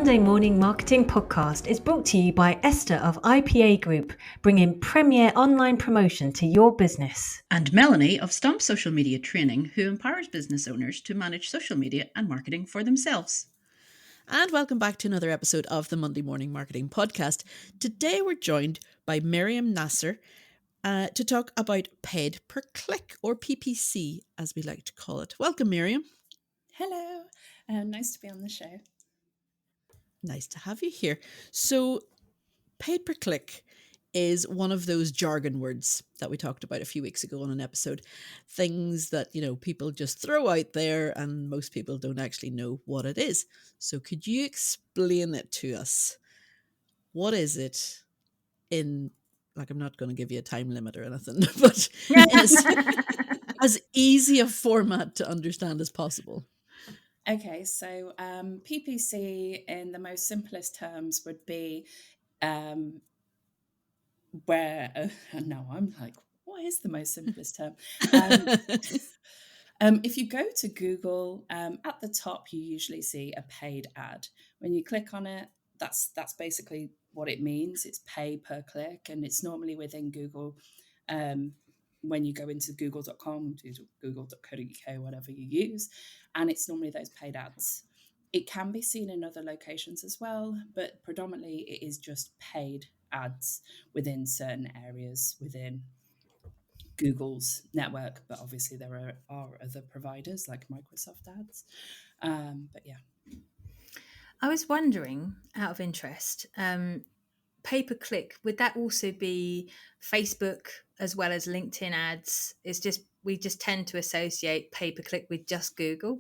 Monday Morning Marketing Podcast is brought to you by Esther of IPA Group, bringing premier online promotion to your business. And Melanie of Stomp Social Media Training, who empowers business owners to manage social media and marketing for themselves. And welcome back to another episode of the Monday Morning Marketing Podcast. Today we're joined by Meriem Nacer to talk about paid per click, or PPC as we like to call it. Welcome, Meriem. Hello, nice to be on the show. Nice to have you here. So paid per click is one of those jargon words that we talked about a few weeks ago on an episode. Things that, people just throw out there and most people don't actually know what it is. So could you explain it to us? What is it in, I'm not going to give you a time limit or anything, but as easy a format to understand as possible. Okay, so PPC in the most simplest terms would be where, no, I'm like, what is the most simplest term? If you go to Google, at the top, you usually see a paid ad. When you click on it, that's basically what it means. It's pay per click, and it's normally within Google. When you go into google.com, google.co.uk, whatever you use, and it's normally those paid ads. It can be seen in other locations as well, but predominantly it is just paid ads within certain areas within Google's network, but obviously there are other providers like Microsoft ads. But yeah. I was wondering, out of interest, pay-per-click, would that also be Facebook as well as LinkedIn ads? It's just, we just tend to associate pay-per-click with just Google.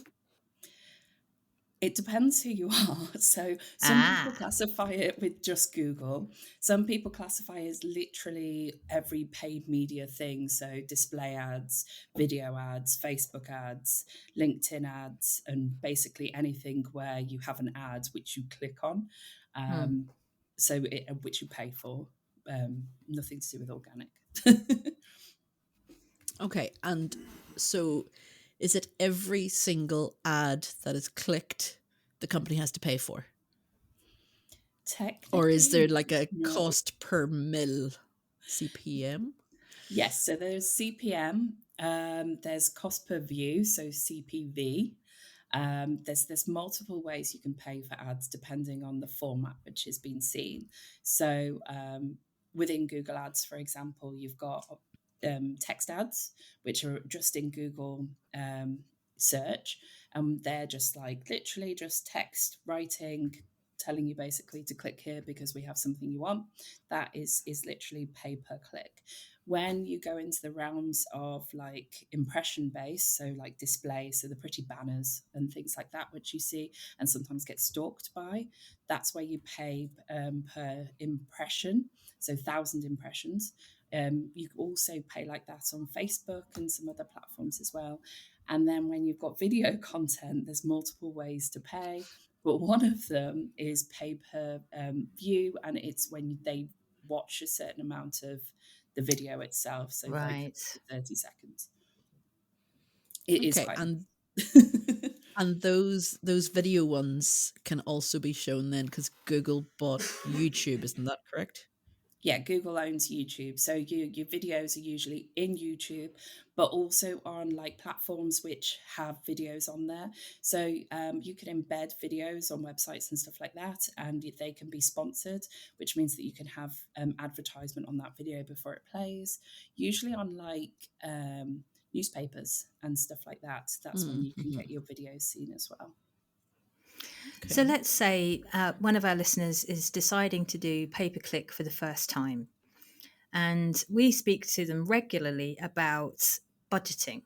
It depends who you are. So some people classify it with just Google. Some people classify it as literally every paid media thing. So display ads, video ads, Facebook ads, LinkedIn ads, and basically anything where you have an ad which you click on, which you pay for. Nothing to do with organic. Okay, and so is it every single ad that is clicked the company has to pay for? Or is there like a cost per mil, CPM? Yes, so there's CPM, there's cost per view, so CPV. There's multiple ways you can pay for ads depending on the format which has been seen. So within Google Ads, for example, you've got text ads, which are just in Google search, and they're just like literally just text writing, telling you basically to click here because we have something you want. That is literally pay per click. When you go into the realms of like impression based, so like display, so the pretty banners and things like that, which you see and sometimes get stalked by, that's where you pay per impression, so 1,000 impressions. You also pay like that on Facebook and some other platforms as well. And then when you've got video content, there's multiple ways to pay, but one of them is pay per view, and it's when they watch a certain amount of the video itself, so like 30 seconds. It is quite. And those video ones can also be shown then because Google bought YouTube, isn't that correct? Yeah, Google owns YouTube. So your videos are usually in YouTube, but also on like platforms which have videos on there. So you can embed videos on websites and stuff like that, and they can be sponsored, which means that you can have advertisement on that video before it plays, usually on like newspapers and stuff like that. That's when you can get your videos seen as well. Okay. So let's say one of our listeners is deciding to do pay-per-click for the first time, and we speak to them regularly about budgeting.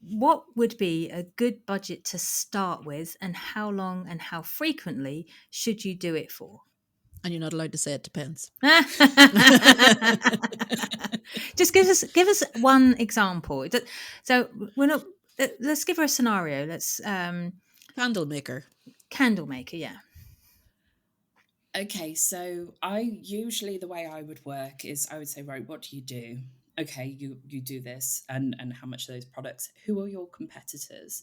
What would be a good budget to start with, and how long and how frequently should you do it for? And you're not allowed to say it depends. Just give us one example. So we're not. Let's give her a scenario. Let's candle maker, yeah. Okay, so the way I would work is I would say, right, what do you do? okay, you do this, and how much are those products? Who are your competitors?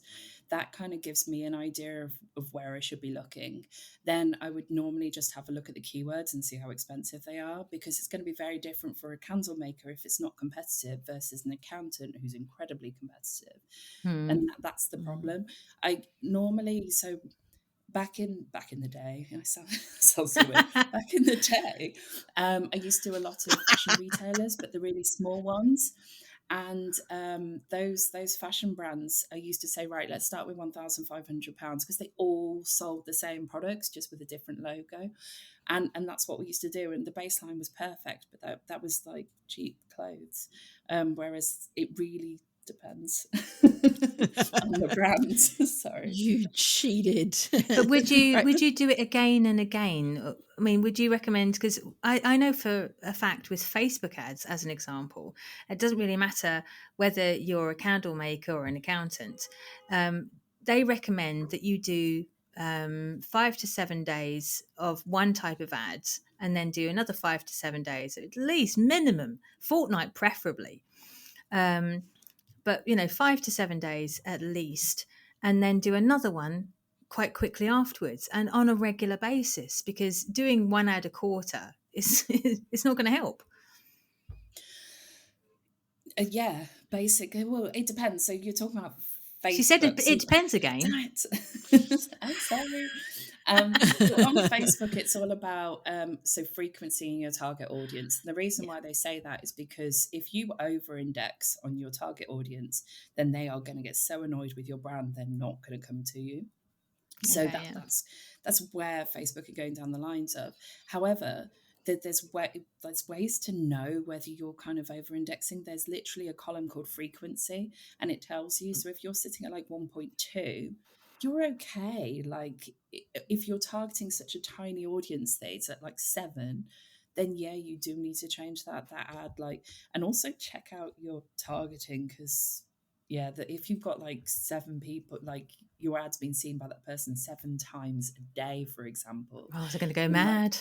That kind of gives me an idea of where I should be looking. Then I would normally just have a look at the keywords and see how expensive they are, because it's going to be very different for a candle maker if it's not competitive versus an accountant who's incredibly competitive. Hmm. And that's the problem. I normally, so back in the day, I sound so weird. Back in the day, I used to do a lot of fashion retailers, but the really small ones. And those fashion brands, I used to say, right, let's start with £1,500, because they all sold the same products, just with a different logo. And that's what we used to do. And the baseline was perfect, but that was like cheap clothes. Whereas it really depends on the brand. Sorry. You cheated. But would you Right. do it again and again? I mean, would you recommend? Because I know for a fact with Facebook ads, as an example, it doesn't really matter whether you're a candle maker or an accountant. They recommend that you do 5 to 7 days of one type of ads, and then do another 5 to 7 days, at least minimum fortnight, preferably. But 5 to 7 days at least, and then do another one quite quickly afterwards and on a regular basis, because doing one ad a quarter is it's not going to help. Yeah, basically. Well, it depends. So you're talking about Facebook. She said it depends again. I'm sorry. So on Facebook, it's all about so frequency in your target audience. And the reason why they say that is because if you over-index on your target audience, then they are going to get so annoyed with your brand, they're not going to come to you. So Okay, that's where Facebook are going down the lines of. However, there's ways to know whether you're kind of over indexing. There's literally a column called frequency, and it tells you. So if you're sitting at like 1.2, you're okay. Like if you're targeting such a tiny audience that it's at like 7, then yeah, you do need to change that ad. Like, and also check out your targeting, because yeah, that if you've got like 7 people, like your ad's been seen by that person 7 times a day, for example. oh, they're going to go they might- mad.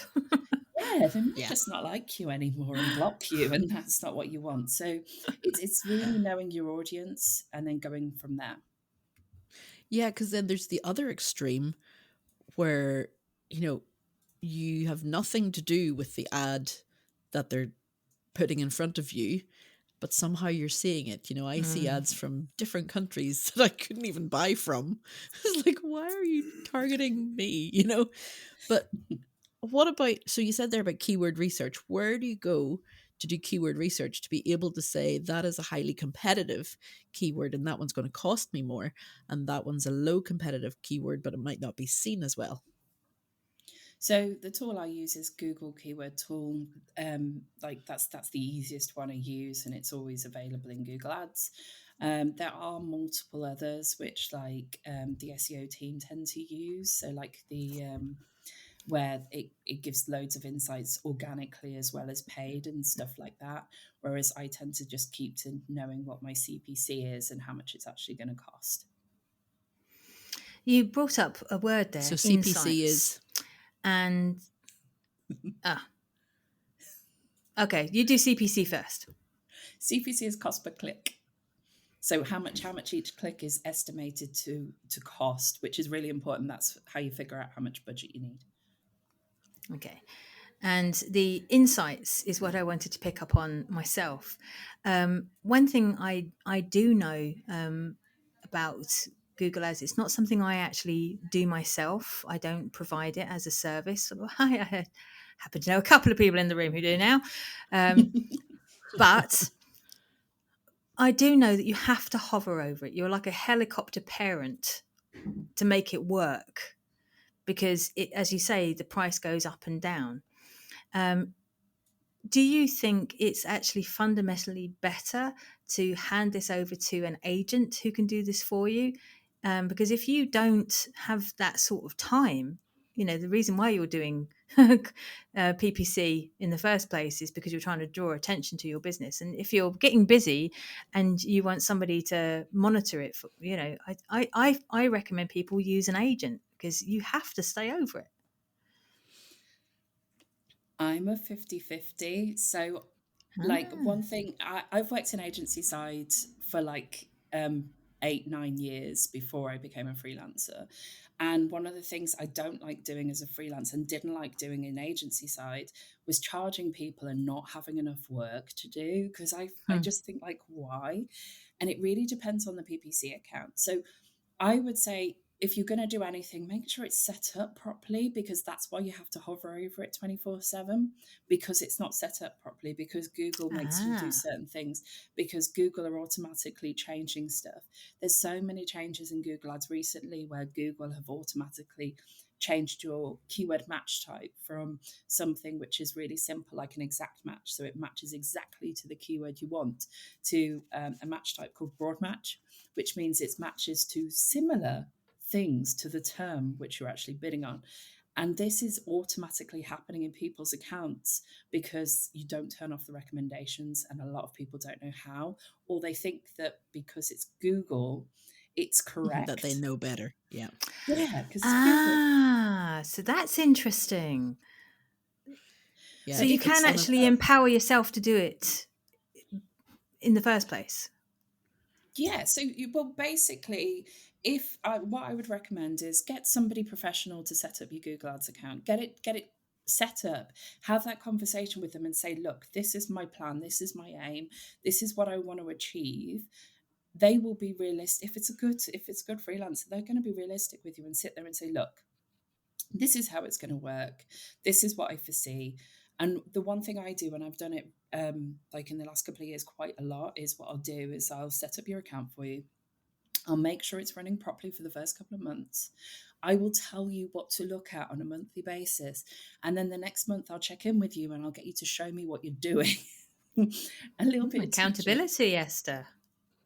yeah, they might Yeah. just not like you anymore and block you, and that's not what you want. So it's really knowing your audience and then going from there. Yeah, because then there's the other extreme where, you have nothing to do with the ad that they're putting in front of you, but somehow you're seeing it. I see ads from different countries that I couldn't even buy from. It's like, why are you targeting me? But what about, so you said there about keyword research. Where do you go to do keyword research to be able to say that is a highly competitive keyword and that one's going to cost me more, and that one's a low competitive keyword, but it might not be seen as well? So the tool I use is Google Keyword Tool. Like that's the easiest one I use, and it's always available in Google Ads. There are multiple others which like the SEO team tend to use. So like the where it gives loads of insights organically as well as paid and stuff like that. Whereas I tend to just keep to knowing what my CPC is and how much it's actually going to cost. You brought up a word there, So CPC insights. is, And okay, you do CPC first. CPC is cost per click. So how much each click is estimated to cost, which is really important. That's how you figure out how much budget you need. Okay. And the insights is what I wanted to pick up on myself. One thing I do know about Google Ads, it's not something I actually do myself. I don't provide it as a service. I happen to know a couple of people in the room who do now. But I do know that you have to hover over it. You're like a helicopter parent to make it work, because it, as you say, the price goes up and down. Do you think it's actually fundamentally better to hand this over to an agent who can do this for you? Because if you don't have that sort of time, the reason why you're doing PPC in the first place is because you're trying to draw attention to your business. And if you're getting busy and you want somebody to monitor it, I recommend people use an agent, because you have to stay over it. I'm a 50-50. So Like Ah. one thing, I've worked in agency side for like 8, 9 years before I became a freelancer. And one of the things I don't like doing as a freelancer and didn't like doing in agency side was charging people and not having enough work to do. Because I Hmm. just think, like, why? And it really depends on the PPC account. So I would say if you're going to do anything, make sure it's set up properly, because that's why you have to hover over it 24/7, because it's not set up properly, because Google makes you do Ah. certain things, because Google are automatically changing stuff. There's so many changes in Google Ads recently where Google have automatically changed your keyword match type from something which is really simple, like an exact match, so it matches exactly to the keyword you want, to a match type called broad match, which means it matches to similar things to the term which you're actually bidding on. And this is automatically happening in people's accounts because you don't turn off the recommendations, and a lot of people don't know how, or they think that because it's Google, it's That they correct. know better. Yeah. Yeah, because it's Google. Ah, so that's interesting. Yeah. So So you if it's can It's one of actually empower yourself to do it in the first place. yeah, so well, basically, if what I would recommend is get somebody professional to set up your Google Ads account. Get it set up. Have that conversation with them and say, look, this is my plan. This is my aim. This is what I want to achieve. They will be realistic. If it's a good freelancer, they're going to be realistic with you and sit there and say, look, this is how it's going to work. This is what I foresee. And the one thing I do, and I've done it like in the last couple of years quite a lot, is what I'll do is I'll set up your account for you. I'll make sure it's running properly for the first couple of months. I will tell you what to look at on a monthly basis. And then the next month I'll check in with you and I'll get you to show me what you're doing. A little bit of teaching. Accountability, Esther.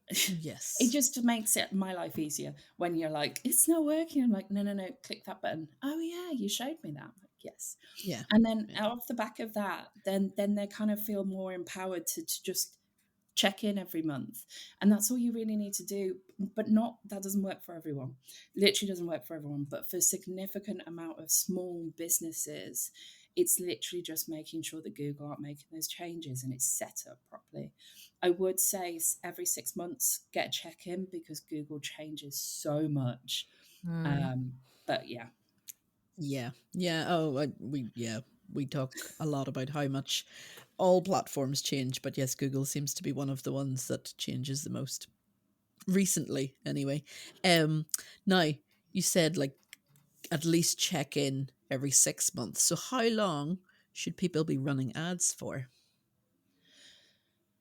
It yes. just makes it my life easier when you're like, it's not working. I'm like, no, click that button. Oh yeah, you showed me that. I'm like, yes. Yeah. And then Yeah. out of the back of that, then they kind of feel more empowered to just check in every month. And that's all you really need to do. But not that doesn't work for everyone. Literally doesn't work for everyone. But for a significant amount of small businesses, it's literally just making sure that Google aren't making those changes and it's set up properly. I would say every 6 months get a check-in, because Google changes so much. Mm. But yeah. Yeah. Yeah. Oh, we talk a lot about how much all platforms change, but yes, Google seems to be one of the ones that changes the most recently anyway. Now you said like at least check in every 6 months. So how long should people be running ads for?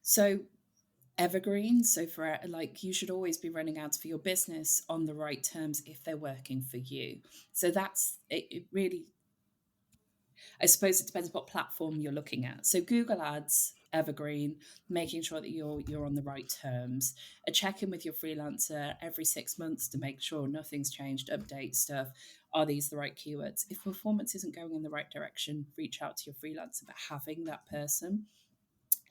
So evergreen. So for like, you should always be running ads for your business on the right terms if they're working for you. So that's it, it really, I suppose it depends what platform you're looking at. So Google Ads, evergreen, making sure that you're on the right terms. A check-in with your freelancer every 6 months to make sure nothing's changed, update stuff. Are these the right keywords? If performance isn't going in the right direction, reach out to your freelancer, but having that person.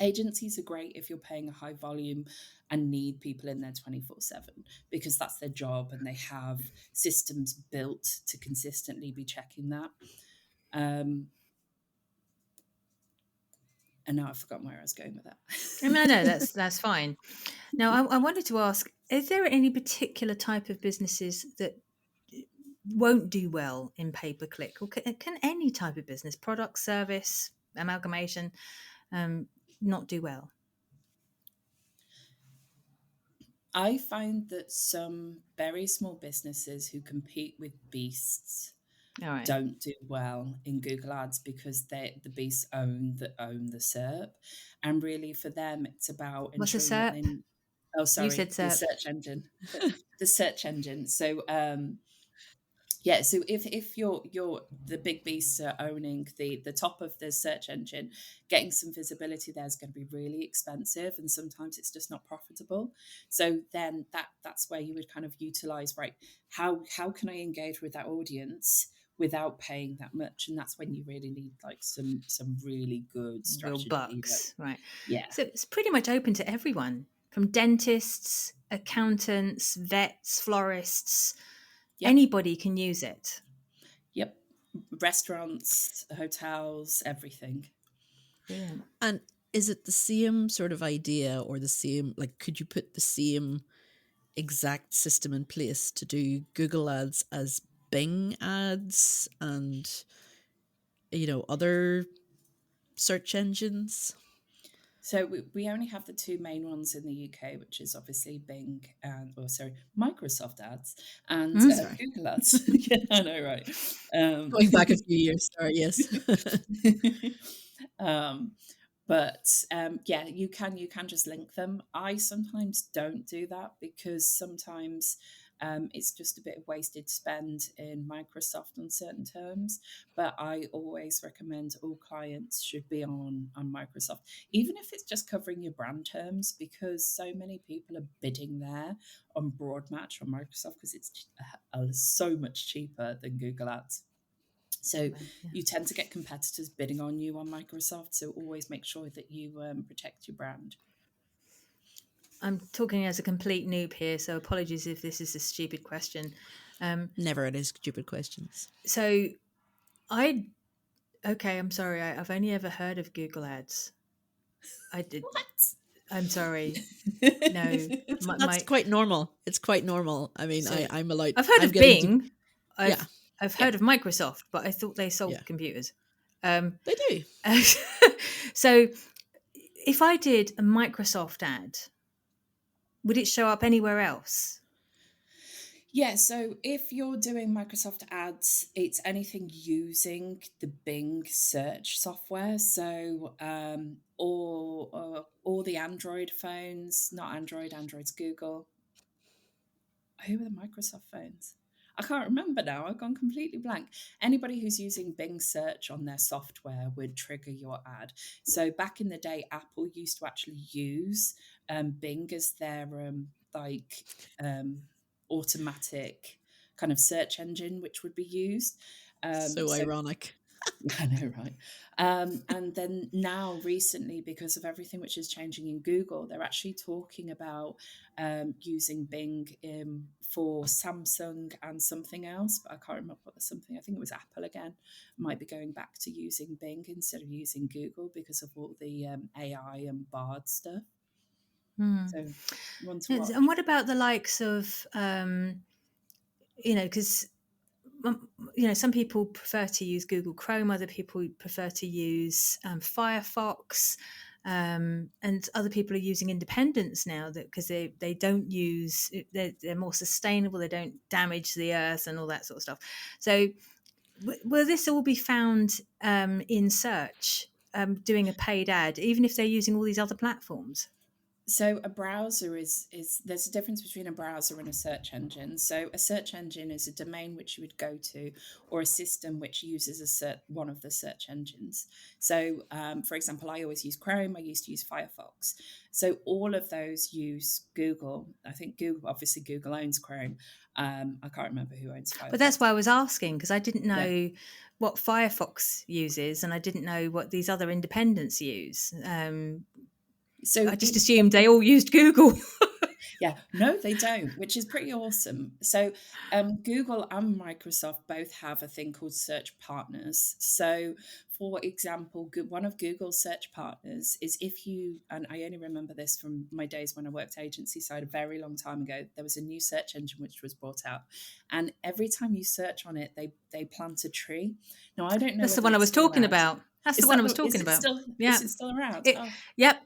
Agencies are great if you're paying a high volume and need people in there 24/7, because that's their job and they have systems built to consistently be checking that. Um, and now I've forgotten where I was going with that. No, that's fine. Now, I wanted to ask: is there any particular type of businesses that won't do well in pay per click, or can any type of business, product, service, amalgamation, not do well? I find that some very small businesses who compete with beasts All right. don't do well in Google Ads, because the beasts own the SERP, and really for them it's about What's a ensuring that SERP? they. Oh, You sorry, said the SERP. search engine, the search engine. So yeah, so if you're the big beasts are owning the top of the search engine, getting some visibility there is going to be really expensive, and sometimes it's just not profitable. So then that's where you would kind of utilize, right, how can I engage with that audience without paying that much? And that's when you really need like some really good Real strategy. Like, bucks, right? yeah. So it's pretty much open to everyone, from dentists, accountants, vets, florists. Yep. Anybody can use it. Yep. Restaurants, hotels, everything. Brilliant. And is it the same sort of idea, or the same, like, could you put the same exact system in place to do Google ads as Bing ads and, other search engines? So we only have the two main ones in the UK, which is obviously Bing and, Microsoft ads and Sorry. Google ads. Yeah, I know, right? Going back a few years, sorry, yes. um, but yeah, you can just link them. I sometimes don't do that because sometimes it's just a bit of wasted spend in Microsoft on certain terms. But I always recommend all clients should be on Microsoft, even if it's just covering your brand terms, because so many people are bidding there on broad match on Microsoft because it's so much cheaper than Google Ads. So Right, yeah. you tend to get competitors bidding on you on Microsoft. So always make sure that you protect your brand. I'm talking as a complete noob here, so apologies if this is a stupid question. Never any stupid questions. So I'm sorry, I've only ever heard of Google Ads. I did. What? I'm sorry. No, That's quite normal. It's quite normal. I mean, So I'm allowed. I've heard I'm of getting to, Bing. yeah, I've yeah, heard of Microsoft, but I thought they sold yeah. computers. They do. So if I did a Microsoft ad, would it show up anywhere else? Yeah, so if you're doing Microsoft ads, it's anything using the Bing search software. So, or the Android phones, not Android, Android's Google. Who are the Microsoft phones? I can't remember now. I've gone completely blank. Anybody who's using Bing search on their software would trigger your ad. So back in the day, Apple used to actually use Bing as their automatic kind of search engine, which would be used. So So ironic. I know, right? And then now, recently, because of everything which is changing in Google, they're actually talking about using Bing for Samsung and something else, but I can't remember what the something. I think it was Apple again. Might be going back to using Bing instead of using Google because of all the AI and Bard stuff. So, one to watch. And what about the likes of, because some people prefer to use Google Chrome, other people prefer to use Firefox, and other people are using independents now because they don't use, they're more sustainable, they don't damage the earth and all that sort of stuff. So will this all be found in search, doing a paid ad, even if they're using all these other platforms? So a browser is there's a difference between a browser and a search engine. So a search engine is a domain which you would go to, or a system which uses one of the search engines. So for example, I always use Chrome. I used to use Firefox. So all of those use Google. I think obviously Google owns Chrome. I can't remember who owns Firefox. But that's why I was asking, because I didn't know Yeah. what Firefox uses, and I didn't know what these other independents use. So I just assumed they all used Google. Yeah, no, they don't, which is pretty awesome. So Google and Microsoft both have a thing called search partners. So, for example, one of Google's search partners is and I only remember this from my days when I worked agency side a very long time ago, there was a new search engine which was brought out. And every time you search on it, they plant a tree. Now, I don't know. That's the whether one I it's was still talking around. about. That's Is the one I that was is talking it about. still Yeah. is it still around? It, Oh. Yep.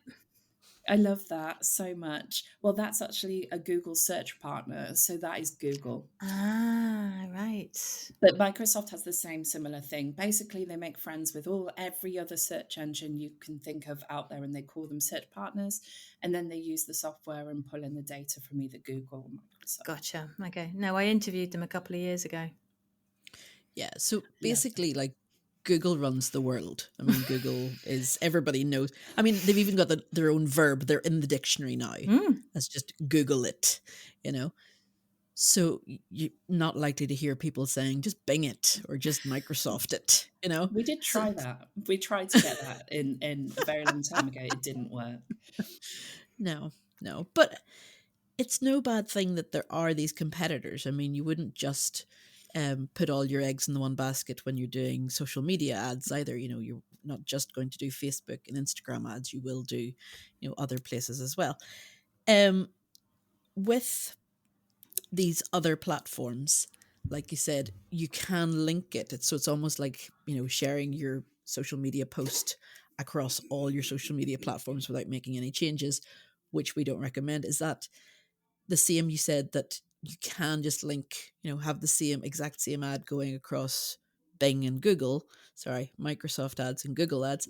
I love that so much. Well, that's actually a Google search partner. So that is Google. Ah, right. But Microsoft has the same similar thing. Basically, they make friends with every other search engine you can think of out there, and they call them search partners. And then they use the software and pull in the data from either Google or Microsoft. Gotcha. Okay. No, I interviewed them a couple of years ago. Yeah. So basically, like, Google runs the world. I mean, Google is, everybody knows. I mean, they've even got their own verb. They're in the dictionary now. That's just Google it, So you're not likely to hear people saying, just Bing it or just Microsoft it, We did try that. We tried to get that in a very long time ago. It didn't work. No. But it's no bad thing that there are these competitors. I mean, you wouldn't just put all your eggs in the one basket when you're doing social media ads either. You know, you're not just going to do Facebook and Instagram ads, you will do, you know, other places as well. With these other platforms, like you said, you can link it. So it's almost like, you know, sharing your social media post across all your social media platforms without making any changes, which we don't recommend. Is that the same? You said that you can just link, you know, have the same exact same ad going across Bing and Google, sorry, Microsoft ads and Google ads,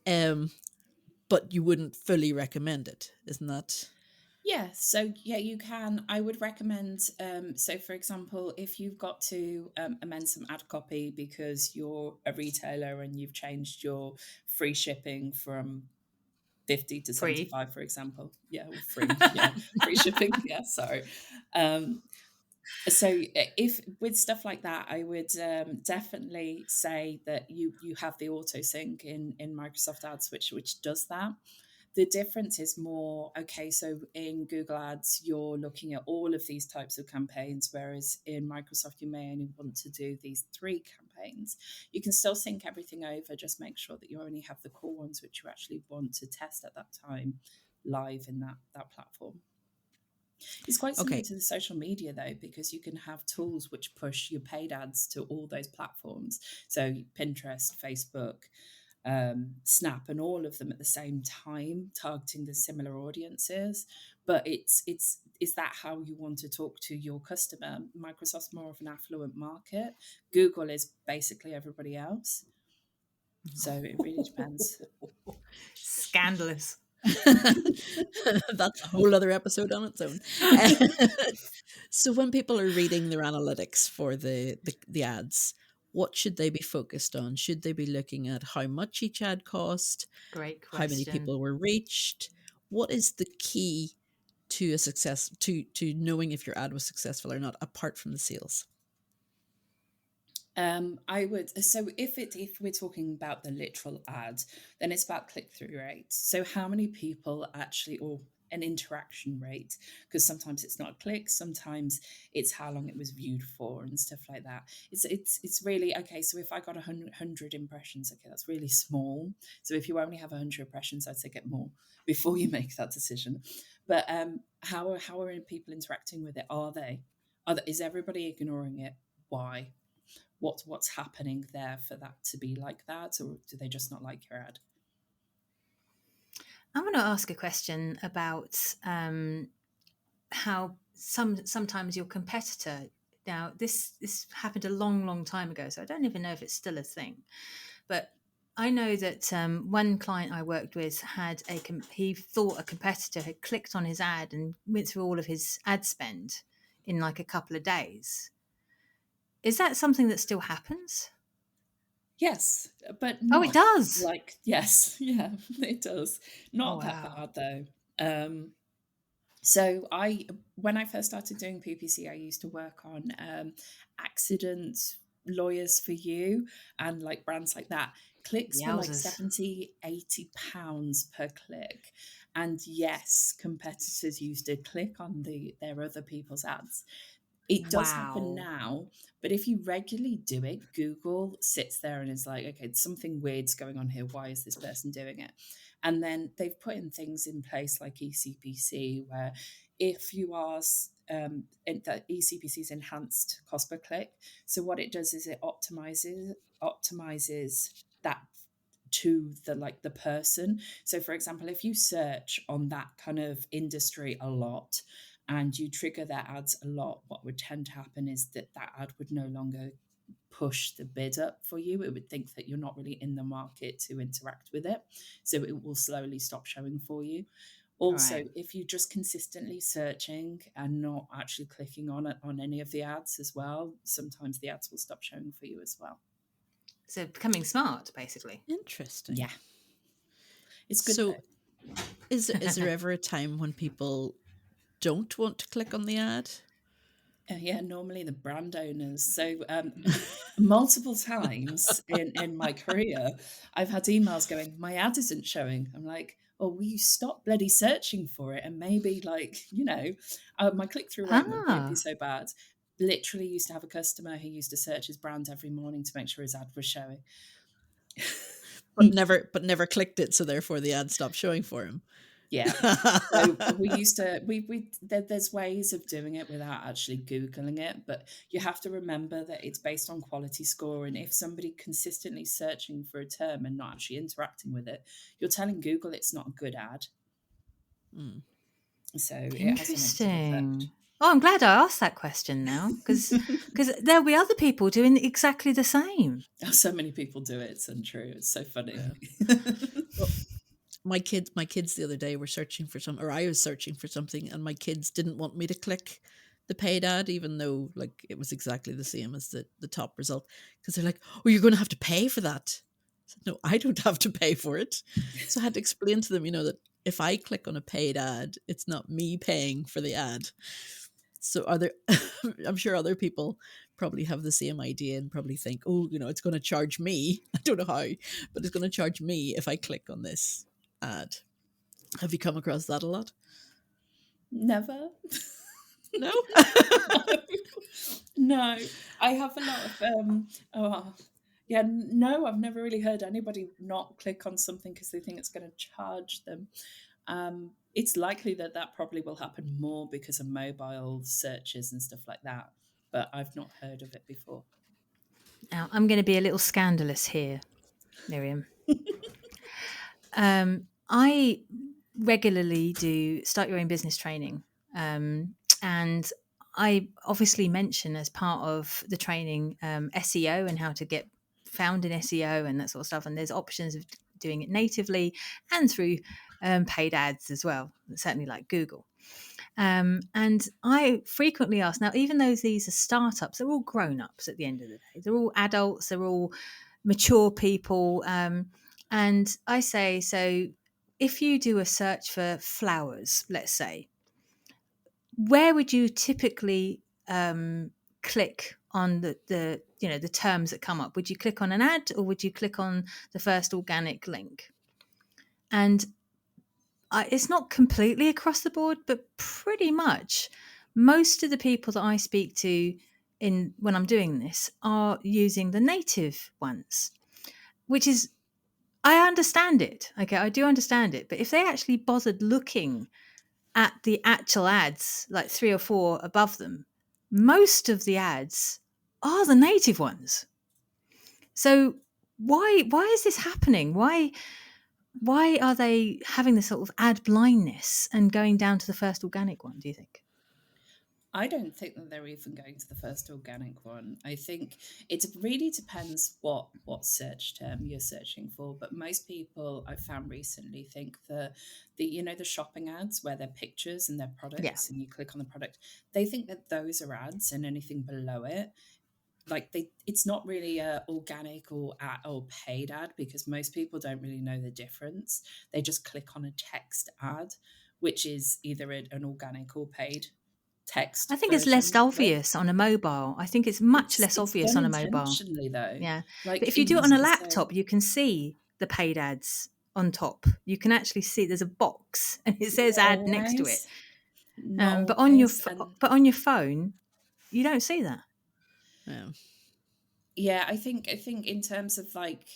but you wouldn't fully recommend it, isn't that? Yeah, so yeah, you can. I would recommend, so for example, if you've got to amend some ad copy because you're a retailer and you've changed your free shipping from 50 to Free. 75, for example. Yeah, or free. Yeah, free shipping. Yeah, sorry. So if with stuff like that, I would definitely say that you have the auto sync in Microsoft Ads, which does that. The difference is more, okay, so in Google Ads, you're looking at all of these types of campaigns, whereas in Microsoft, you may only want to do these 3 campaigns. You can still sync everything over, just make sure that you only have the core ones which you actually want to test at that time live in that platform. It's quite similar Okay. to the social media though, because you can have tools which push your paid ads to all those platforms. So Pinterest, Facebook, Snap, and all of them at the same time, targeting the similar audiences. But is that how you want to talk to your customer? Microsoft's more of an affluent market. Google is basically everybody else. So it really depends. Scandalous. That's a whole other episode on its own. So when people are reading their analytics for the ads, what should they be focused on? Should they be looking at how much each ad cost, Great how many question. people were reached? What is the key to a success, to knowing if your ad was successful or not, apart from the sales? I would, so if we're talking about the literal ad, then it's about click-through rate. So how many people actually, or an interaction rate, because sometimes it's not a click, sometimes it's how long it was viewed for and stuff like that. It's really, okay, so if I got 100 impressions, okay, that's really small. So if you only have 100 impressions, I'd say get more before you make that decision. But how are people interacting with it? Is everybody ignoring it? Why? What's happening there for that to be like that, or do they just not like your ad? I want to ask a question about how sometimes your competitor. Now, this happened a long time ago, so I don't even know if it's still a thing. But I know that one client I worked with had he thought a competitor had clicked on his ad and went through all of his ad spend in like a couple of days. Is that something that still happens? Yes, but Oh, it not does. like, yes, yeah, it does. Oh, Not that wow. bad though. So when I first started doing PPC, I used to work on accident lawyers for you and like brands like that. Clicks were like Yowzers. 70-80 pounds per click. And yes, competitors used to click on their other people's ads. It does happen Wow. now, but if you regularly do it, Google sits there and is like, okay, something weird's going on here. Why is this person doing it? And then they've put in things in place like ECPC, where if you are that ECPC is enhanced cost per click. So what it does is it optimizes that to the person. So for example, if you search on that kind of industry a lot and you trigger their ads a lot, what would tend to happen is that ad would no longer push the bid up for you. It would think that you're not really in the market to interact with it. So it will slowly stop showing for you. Also, Right. if you're just consistently searching and not actually clicking on it on any of the ads as well, sometimes the ads will stop showing for you as well. So becoming smart, basically. Interesting. Yeah. It's good So though. is there ever a time when people don't want to click on the ad? Yeah, normally the brand owners. So multiple times in my career, I've had emails going, my ad isn't showing. I'm like, oh, will you stop bloody searching for it? And maybe my click-through rate won't be Ah, so bad. literally used to have a customer who used to search his brand every morning to make sure his ad was showing. But never clicked it, so therefore the ad stopped showing for him. Yeah. So we used to there's ways of doing it without actually Googling it, but you have to remember that it's based on quality score, and if somebody consistently searching for a term and not actually interacting with it, you're telling Google it's not a good ad. Mm. So it has a negative effect. Interesting. Oh, I'm glad I asked that question now, because there'll be other people doing exactly the same. So many people do it. It's untrue. It's so funny. Well, my kids the other day were searching for I was searching for something, and my kids didn't want me to click the paid ad, even though like it was exactly the same as the top result, because they're like, "Oh, you're going to have to pay for that." I said, "No, I don't have to pay for it." So I had to explain to them, that if I click on a paid ad, it's not me paying for the ad. So I'm sure other people probably have the same idea and probably think, "Oh, it's going to charge me." I don't know how, but it's going to charge me if I click on this ad. Have you come across that a lot? Never. No. No, I have a lot of no, I've never really heard anybody not click on something because they think it's going to charge them. It's likely that probably will happen more because of mobile searches and stuff like that, but I've not heard of it before. Now, I'm going to be a little scandalous here, Miriam. I regularly do start your own business training. And I obviously mention as part of the training SEO and how to get found in SEO and that sort of stuff. And there's options of doing it natively and through paid ads as well, certainly like Google. And I frequently ask now, even though these are startups, they're all grown-ups at the end of the day. They're all adults, they're all mature people. And I say, so if you do a search for flowers, let's say, where would you typically click on the terms that come up? Would you click on an ad, or would you click on the first organic link? And it's not completely across the board, but pretty much most of the people that I speak to when I'm doing this are using the native ones, which is, I understand it. Okay, I do understand it. But if they actually bothered looking at the actual ads, like 3 or 4 above them, most of the ads are the native ones. So why is this happening? Why are they having this sort of ad blindness and going down to the first organic one, do you think? I don't think that they're even going to the first organic one. I think it really depends what search term you're searching for. But most people I've found recently think the shopping ads where they're pictures and their products and you click on the product, they think that those are ads and anything below it, like it's not really a organic or paid ad, because most people don't really know the difference. They just click on a text ad, which is either an organic or paid text I think it's less version. obvious on a mobile. I think it's much less obvious done on a mobile. intentionally though. Yeah. Like But if you do it on a laptop, you can see the paid ads on top. You can actually see there's a box and it says ad next to it. But on your phone, you don't see that. Yeah, I think in terms of like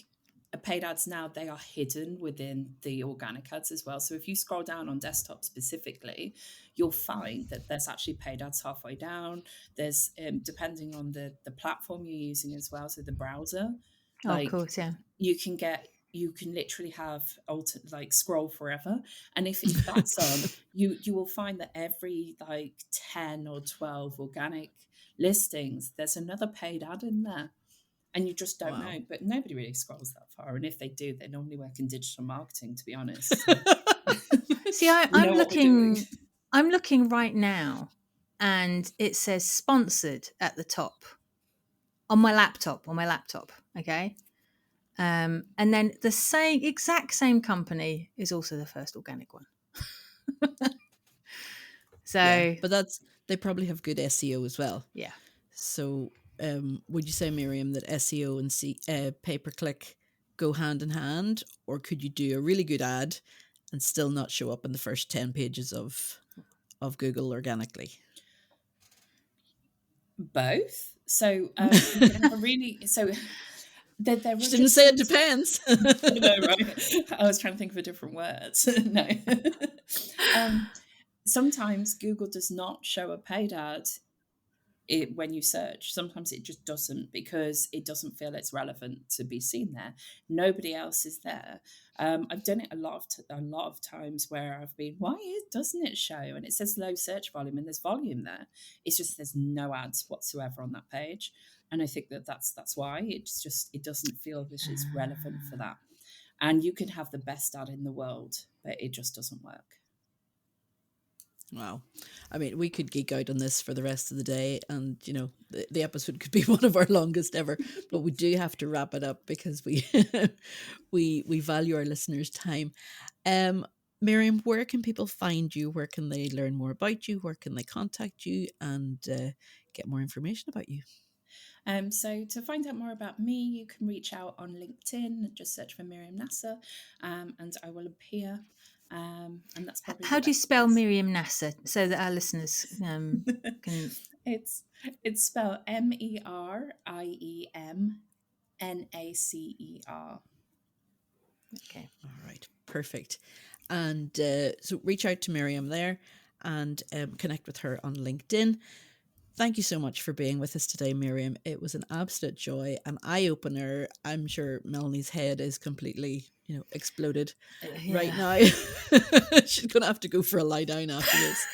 paid ads now, they are hidden within the organic ads as well. So if you scroll down on desktop specifically, you'll find that there's actually paid ads halfway down. There's depending on the platform you're using as well. So the browser, Of course, yeah. you can literally have scroll forever, and if that's on, you will find that every 10 or 12 organic listings, there's another paid ad in there. And you just don't know, but nobody really scrolls that far. And if they do, they normally work in digital marketing, to be honest. So. See, I'm looking right now, and it says sponsored at the top on my laptop. Okay. And then the exact same company is also the first organic one. So, yeah, but they probably have good SEO as well. Yeah. So, would you say, Meriem, that SEO and pay-per-click go hand in hand, or could you do a really good ad and still not show up in the first 10 pages of Google organically? Both. So you can have a really there She are didn't just say it some. depends. I know, right? I was trying to think of a different words. No. Sometimes Google does not show a paid ad when you search. Sometimes it just doesn't, because it doesn't feel it's relevant to be seen there. Nobody else is there. I've done it a lot of times where I've been, why doesn't it show? And it says low search volume, and there's volume there. It's just there's no ads whatsoever on that page, and I think that's why it doesn't feel that it's relevant for that. And you can have the best ad in the world, but it just doesn't work. Wow. I mean, we could geek out on this for the rest of the day, and the episode could be one of our longest ever, but we do have to wrap it up because we we value our listeners' time. Meriem, where can people find you? Where can they learn more about you? Where can they contact you and get more information about you? So to find out more about me, you can reach out on LinkedIn. Just search for Meriem Nacer, and I will appear. And that's probably How the do you best spell place. Meriem Nacer so that our listeners can? It's spelled MERIEM NACER. Okay. All right, perfect. And so reach out to Meriem there and connect with her on LinkedIn. Thank you so much for being with us today, Meriem. It was an absolute joy, an eye-opener. I'm sure Melanie's head is completely, exploded right now. She's going to have to go for a lie down after this.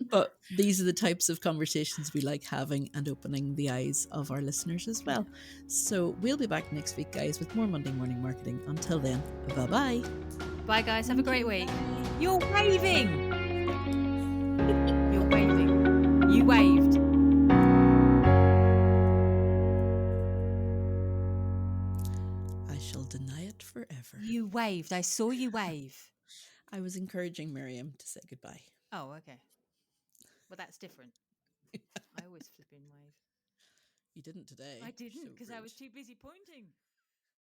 But these are the types of conversations we like having, and opening the eyes of our listeners as well. So we'll be back next week, guys, with more Monday Morning Marketing. Until then, bye-bye. Bye, guys. Have a great week. You're waving. You're waving. You waved. I shall deny it forever. You waved. I saw you wave. I was encouraging Meriem to say goodbye. Oh, okay. Well, that's different. I always flip in wave. You didn't today. I didn't, So because I was rude. too busy pointing.